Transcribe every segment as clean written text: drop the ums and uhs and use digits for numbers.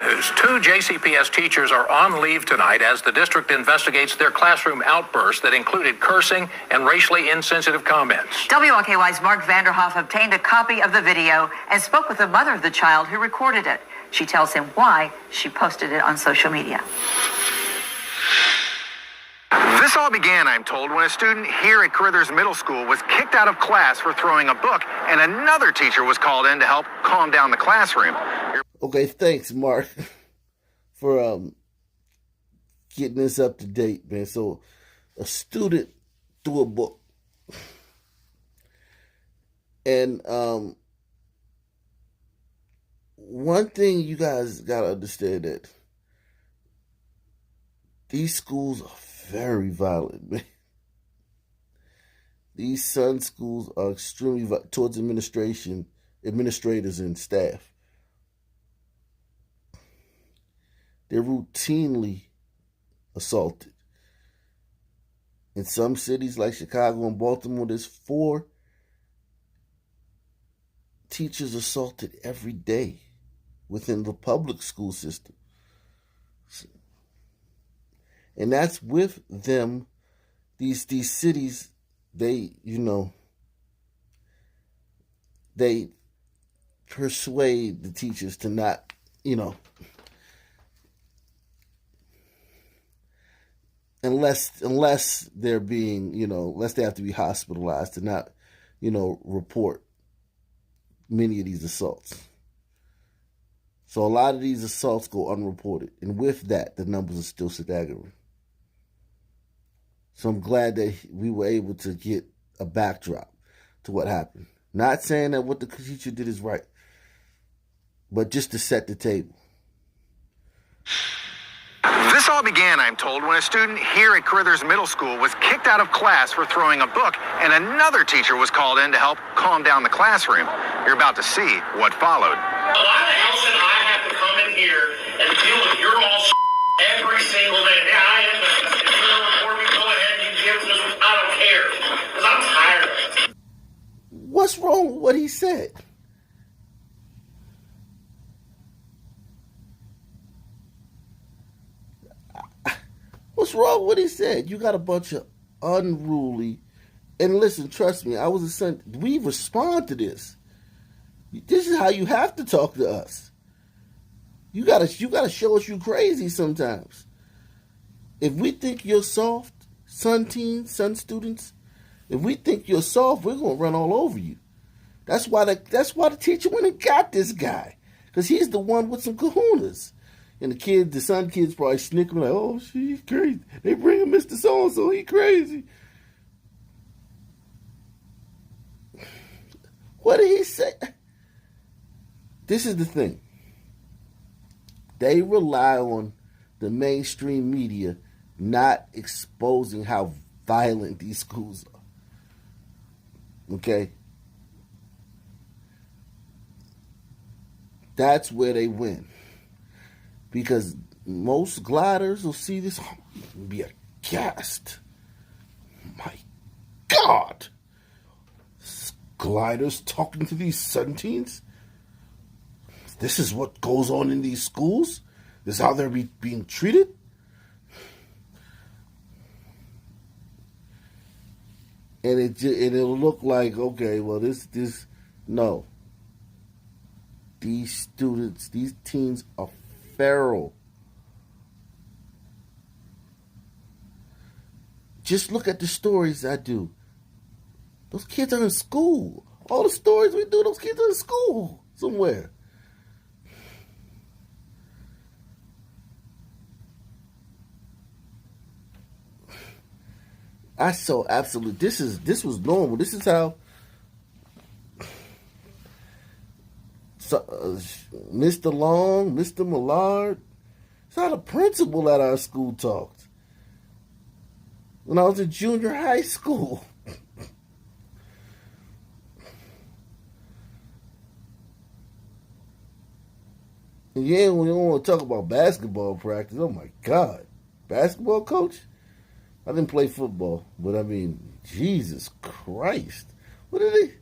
News. 2 JCPS teachers are on leave tonight as the district investigates their classroom outbursts that included cursing and racially insensitive comments. WLKY's Mark Vanderhoff obtained a copy of the video and spoke with the mother of the child who recorded it. She tells him why she posted it on social media. This all began, I'm told, when a student here at Carruthers Middle School was kicked out of class for throwing a book, and another teacher was called in to help calm down the classroom. Okay, thanks, Mark, for getting this up to date, man. So, a student threw a book, and one thing you guys gotta understand that these schools are very violent, man. These Sun schools are extremely violent towards administrators, and staff. They're routinely assaulted. In some cities like Chicago and Baltimore, there's 4 teachers assaulted every day within the public school system. And that's with them, these cities, they persuade the teachers to not, unless they're being, unless they have to be hospitalized, to not, report many of these assaults. So a lot of these assaults go unreported. And with that, the numbers are still staggering. So I'm glad that we were able to get a backdrop to what happened. Not saying that what the teacher did is right, but just to set the table. This all began, I'm told, when a student here at Carruthers Middle School was kicked out of class for throwing a book, and another teacher was called in to help calm down the classroom. You're about to see what followed. Why the hell should I have to come in here and deal with your all every single day? Yeah, I am. If you're going to report me, go ahead and you give this. I don't care. Because I'm tired of it. What's wrong with what he said? What's wrong with what he said? You got a bunch of unruly, and listen, trust me, I was a son. We respond to this. This is how you have to talk to us. You gotta show us you crazy sometimes. If we think you're soft, Sun students, if we think you're soft, we're gonna run all over you. That's why the teacher went and got this guy, because he's the one with some kahunas. And the Sun kids probably snickering like, oh, she's crazy. They bring him Mr. So-and-so, he crazy. What did he say? This is the thing. They rely on the mainstream media not exposing how violent these schools are. Okay? That's where they win. Because most gliders will see this and be aghast. My God! Gliders talking to these 17s? This is what goes on in these schools? This is how they're being treated? And it'll look like, okay, well, no. These students, these teens are feral. Just look at the stories I do. Those kids are in school. All the stories we do, those kids are in school somewhere. I so absolutely. This was normal. This is how Mr. Long, Mr. Millard. It's how the principal at our school talked when I was in junior high school. And yeah, we don't want to talk about basketball practice. Oh my God, basketball coach. I didn't play football, but I mean, Jesus Christ. What did he?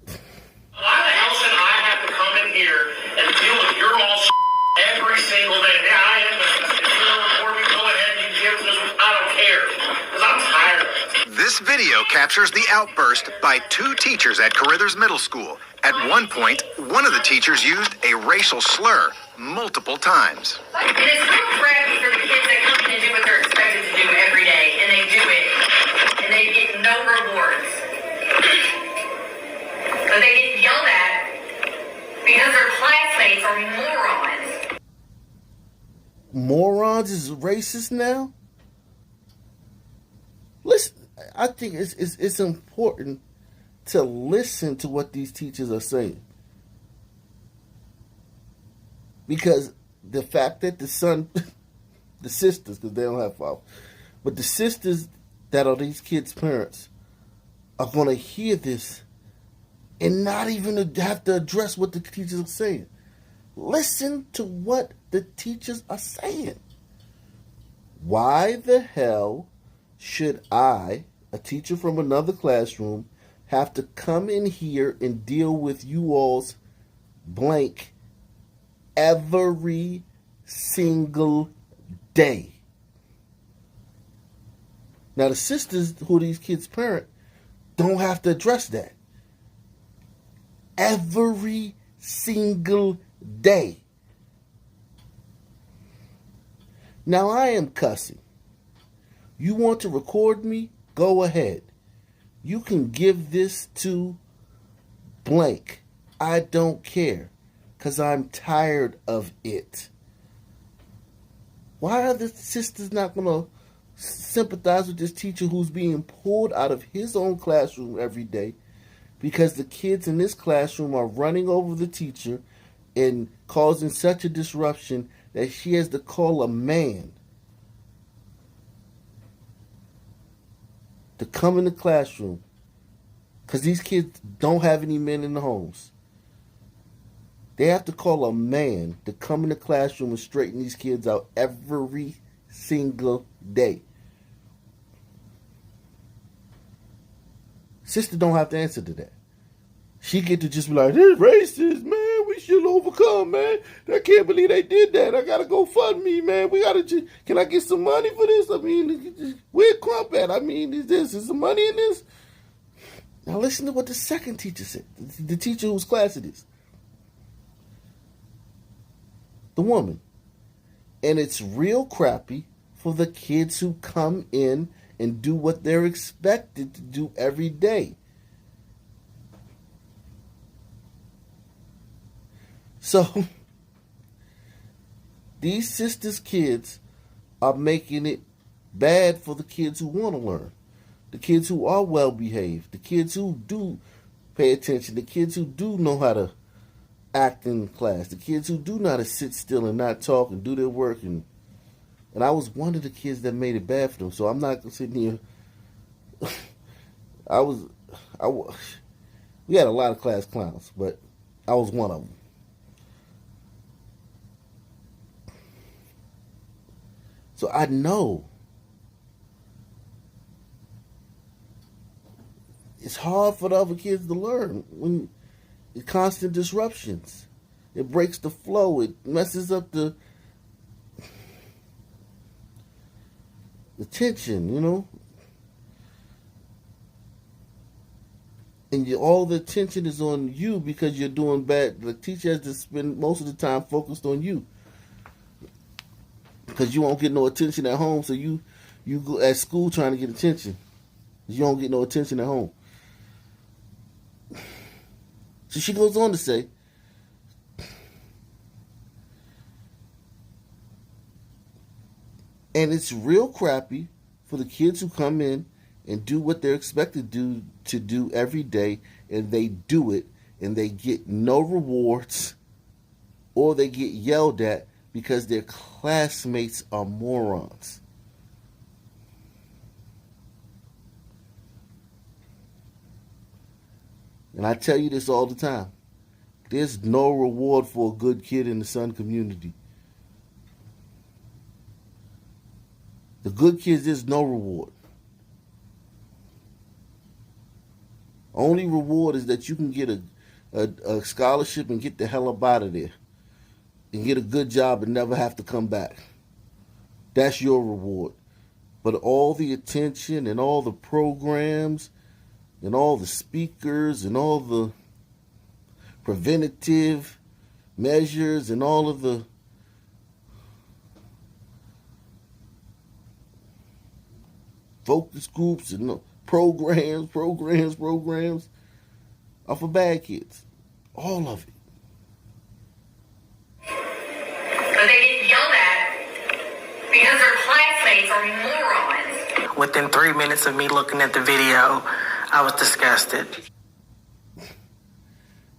Why the hell should I have to come in here and deal with your all captures the outburst by two teachers at Carruthers Middle School. At one point, one of the teachers used a racial slur multiple times. And it's real crappy for the kids that come in and do what they're expected to do every day, and they do it, and they get no rewards. But they get yelled at because their classmates are morons. Morons is racist now? Listen, I think it's important to listen to what these teachers are saying. Because the fact that the sisters, because they don't have fathers, but the sisters that are these kids' parents are going to hear this and not even have to address what the teachers are saying. Listen to what the teachers are saying. Why the hell should I, a teacher from another classroom, have to come in here and deal with you all's blank every single day? Now, the sisters who these kids parent don't have to address that. Every single day. Now, I am cussing. You want to record me? Go ahead. You can give this to blank. I don't care, because I'm tired of it. Why are the sisters not going to sympathize with this teacher who's being pulled out of his own classroom every day because the kids in this classroom are running over the teacher and causing such a disruption that she has to call a man to come in the classroom because these kids don't have any men in the homes. They have to call a man to come in the classroom and straighten these kids out every single day. Sister don't have to answer to that. She get to just be like, this racist, man. We should overcome, man. I can't believe they did that. I gotta go fund me, man. We gotta. Can I get some money for this? I mean, where Crump at? I mean, is some money in this? Now listen to what the second teacher said. The teacher whose class it is. The woman. And it's real crappy for the kids who come in and do what they're expected to do every day. So, these sisters' kids are making it bad for the kids who want to learn. The kids who are well behaved. The kids who do pay attention. The kids who do know how to act in class. The kids who do know how to sit still and not talk and do their work. And I was one of the kids that made it bad for them. So I'm not sitting here. We had a lot of class clowns, but I was one of them. So I know it's hard for the other kids to learn when it's constant disruptions. It breaks the flow. It messes up the tension, you know. And all the attention is on you because you're doing bad. The teacher has to spend most of the time focused on you. Because you won't get no attention at home, so you go at school trying to get attention. You don't get no attention at home. So she goes on to say, and it's real crappy for the kids who come in and do what they're expected to do every day, and they do it, and they get no rewards, or they get yelled at because their classmates are morons. And I tell you this all the time. There's no reward for a good kid in the Sun community. The good kids, there's no reward. Only reward is that you can get a scholarship and get the hell up out of there. And get a good job and never have to come back. That's your reward. But all the attention and all the programs and all the speakers and all the preventative measures and all of the focus groups and programs are for bad kids. All of it. But they get yelled at because their classmates are morons. Within 3 minutes of me looking at the video, I was disgusted.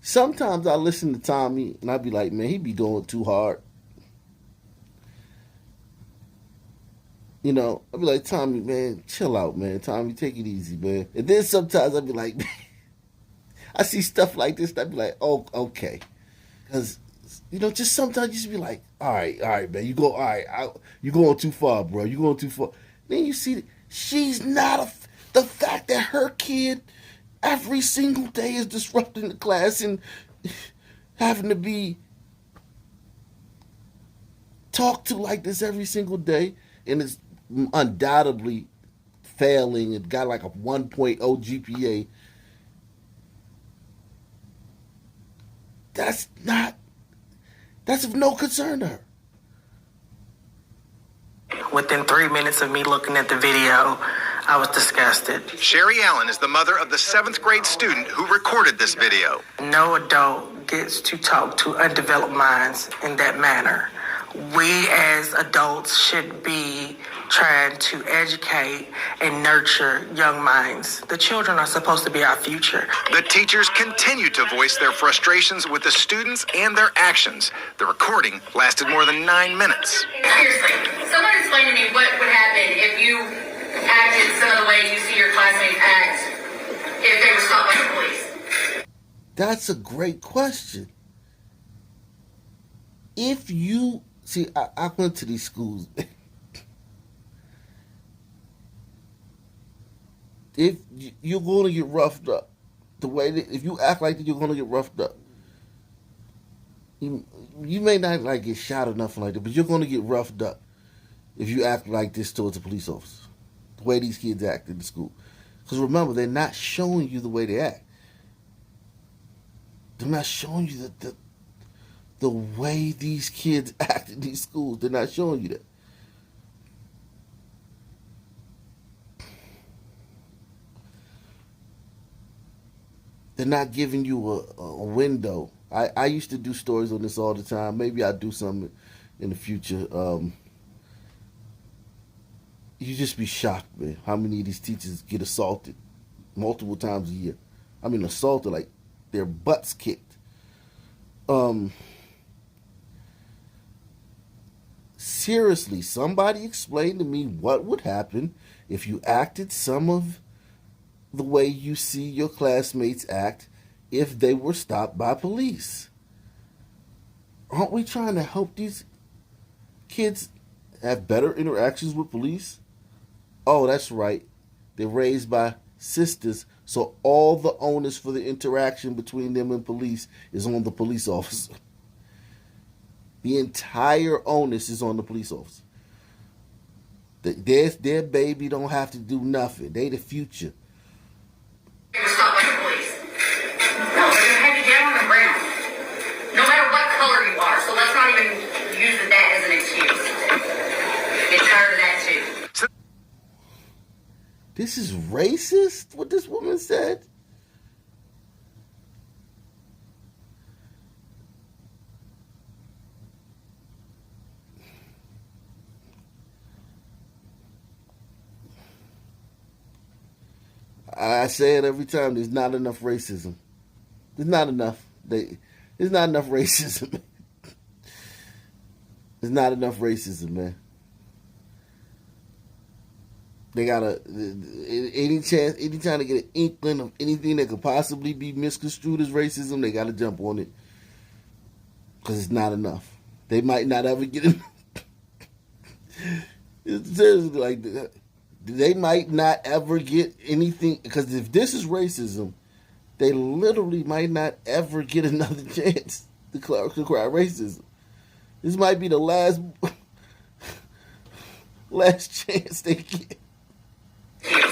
Sometimes I listen to Tommy and I be like, man, he be going too hard. You know, I be like, Tommy, man, chill out, man. Tommy, take it easy, man. And then sometimes I be like, man, I see stuff like this and I be like, oh, okay. Because, you know, just sometimes you just be like, all right, man. You going too far, bro. You going too far. Then you see, she's not the fact that her kid every single day is disrupting the class and having to be talked to like this every single day, and it's undoubtedly failing. It got like a 1.0 GPA. That's of no concern to her. Within 3 minutes of me looking at the video, I was disgusted. Sherry Allen is the mother of the 7th grade student who recorded this video. No adult gets to talk to undeveloped minds in that manner. We as adults should be trying to educate and nurture young minds. The children are supposed to be our future. The teachers continue to voice their frustrations with the students and their actions. The recording lasted more than 9 minutes. Seriously, someone explain to me what would happen if you acted some of the way you see your classmates act if they were stopped by the police. That's a great question. If you see, I went to these schools. If you're going to get roughed up, the way that if you act like that, you're going to get roughed up. You may not like get shot or nothing like that, but you're going to get roughed up if you act like this towards a police officer. The way these kids act in the school, because remember, they're not showing you the way they act. They're not showing you the way these kids act in these schools. They're not showing you that. They're not giving you a window. I used to do stories on this all the time. Maybe I'll do something in the future. You just be shocked, man, how many of these teachers get assaulted multiple times a year. I mean, assaulted, like their butts kicked. Seriously, somebody explain to me what would happen if you acted some of the way you see your classmates act if they were stopped by police. Aren't we trying to help these kids have better interactions with police? Oh, that's right. They're raised by sisters, so all the onus for the interaction between them and police is on the police officer. The entire onus is on the police officer. Their baby don't have to do nothing. They the future. They were stopped by the police. No, they're gonna have you down on the ground, no matter what color you are. So let's not even use that as an excuse. Get tired of that too. This is racist, what this woman said? I say it every time, there's not enough racism. There's not enough. There's not enough racism. There's not enough racism, man. They gotta, anytime they get an inkling of anything that could possibly be misconstrued as racism, they gotta jump on it. Because it's not enough. They might not ever get it. It's seriously like that. They might not ever get anything, because if this is racism, they literally might not ever get another chance to cry racism. This might be the last chance they get. Get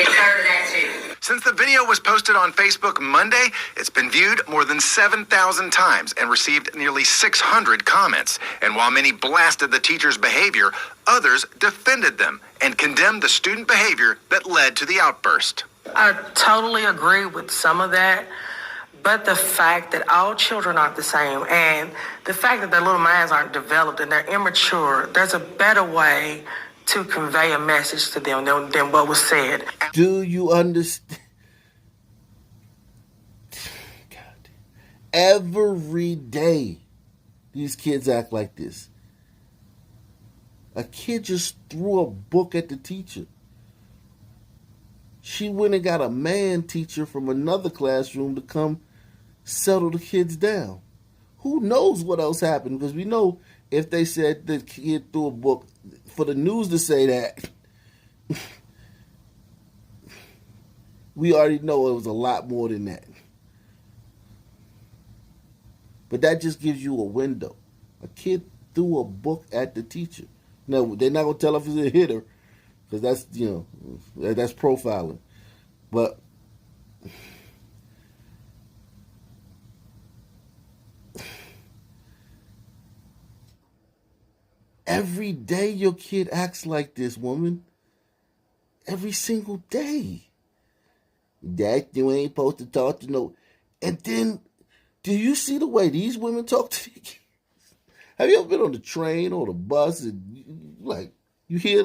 tired of that too. Since the video was posted on Facebook Monday, it's been viewed more than 7,000 times and received nearly 600 comments. And while many blasted the teacher's behavior, others defended them and condemned the student behavior that led to the outburst. I totally agree with some of that, but the fact that all children aren't the same and the fact that their little minds aren't developed and they're immature, there's a better way to convey a message to them than what was said. Do you understand? God. Every day, these kids act like this. A kid just threw a book at the teacher. She went and got a man teacher from another classroom to come settle the kids down. Who knows what else happened? Because we know if they said the kid threw a book, for the news to say that, we already know it was a lot more than that. But that just gives you a window. A kid threw a book at the teacher. Now, they're not going to tell if it's a hitter, because that's, that's profiling. But every day your kid acts like this, woman. Every single day. That you ain't supposed to talk to no. And then, do you see the way these women talk to their kids? Have you ever been on the train or the bus and you hear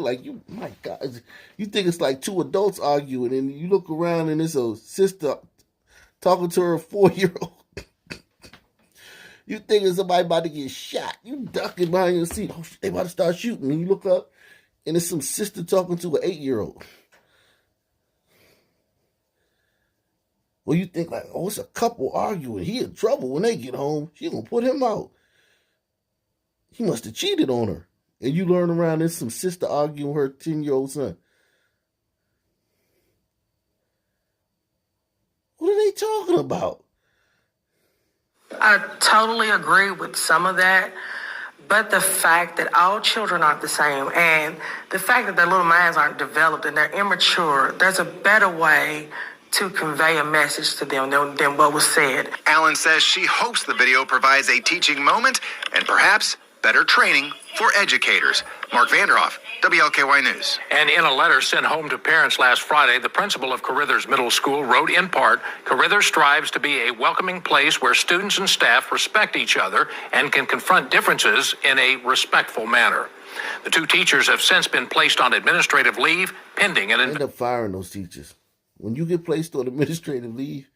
my God, you think it's like two adults arguing, and you look around and it's a sister talking to her 4-year-old. You think it's somebody about to get shot. You ducking behind your seat. Oh, they about to start shooting. And you look up, and it's some sister talking to an 8-year-old. Well, you think it's a couple arguing. He in trouble when they get home. She gonna put him out. He must have cheated on her. And you learn around there's some sister arguing with her 10-year-old son. What are they talking about? I totally agree with some of that, but the fact that all children aren't the same and the fact that their little minds aren't developed and they're immature, there's a better way to convey a message to them than what was said. Allen says she hopes the video provides a teaching moment and perhaps better training for educators. Mark Vanderhoff, WLKY News. And in a letter sent home to parents last Friday, the principal of Carithers Middle School wrote in part, Carithers strives to be a welcoming place where students and staff respect each other and can confront differences in a respectful manner. The two teachers have since been placed on administrative leave, pending an end up firing those teachers. When you get placed on administrative leave,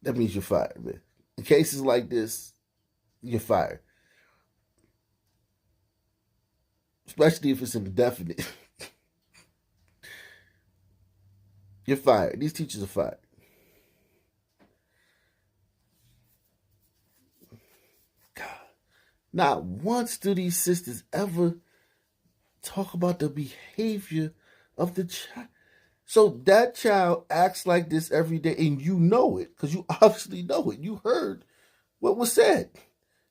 that means you're fired, man. In cases like this, you're fired. Especially if it's indefinite. You're fired. These teachers are fired. God. Not once do these sisters ever talk about the behavior of the child. So that child acts like this every day, and you know it, because you obviously know it. You heard what was said.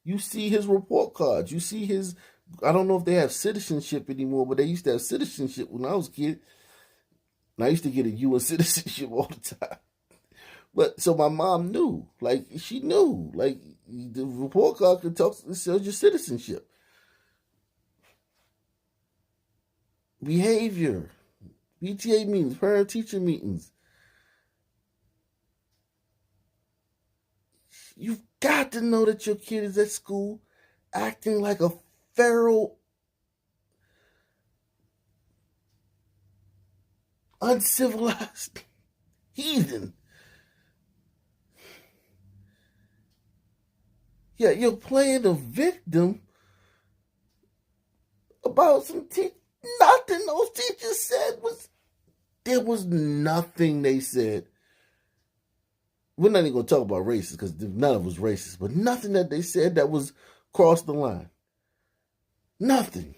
You see his report cards. You see his, I don't know if they have citizenship anymore, but they used to have citizenship when I was a kid. And I used to get a U.S. citizenship all the time. But so my mom knew, she knew, the report card could talk, it shows your citizenship. Behavior. PTA meetings, parent-teacher meetings. You've got to know that your kid is at school acting like a feral, uncivilized heathen. Yeah, you're playing the victim about some nothing those teachers said was, there was nothing they said. We're not even going to talk about racist because none of it was racist, but nothing that they said that was crossed the line. Nothing.